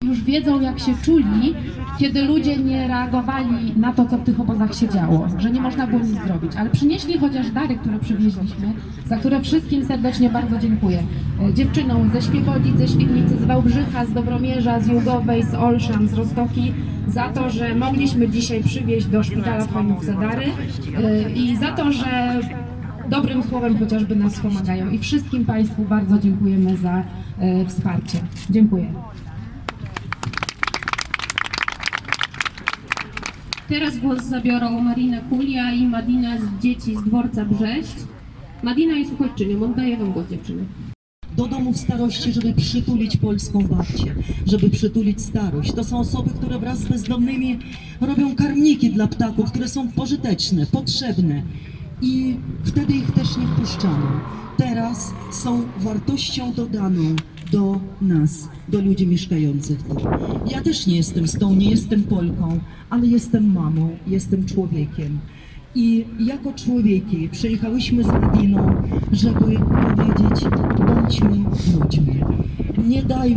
Już wiedzą, jak się czuli, kiedy ludzie nie reagowali na to, co w tych obozach się działo, że nie można było nic zrobić, ale przynieśli chociaż dary, które przywieźliśmy, za które wszystkim serdecznie bardzo dziękuję. Dziewczynom ze Świebodzic, ze Świdnicy, z Wałbrzycha, z Dobromierza, z Jugowej, z Olszan, z Roztoki, za to, że mogliśmy dzisiaj przywieźć do szpitala w Chojnówce dary i za to, że dobrym słowem chociażby nas wspomagają. I wszystkim Państwu bardzo dziękujemy za wsparcie. Dziękuję. Teraz głos zabiorą Marina Kulia i Madina z dzieci z dworca Brześć. Madina jest uchodźczynią, oddaję wam głos, dziewczyny. Do domów starości, żeby przytulić polską babcię, żeby przytulić starość. To są osoby, które wraz z bezdomnymi robią karmniki dla ptaków, które są pożyteczne, potrzebne i wtedy ich też nie wpuszczano. Teraz są wartością dodaną do nas, do ludzi mieszkających tu. Ja też nie jestem z tą, nie jestem Polką, ale jestem mamą, jestem człowiekiem. I jako człowieki przyjechałyśmy z Madiną, żeby powiedzieć, bądźmy ludźmi. Nie dajmy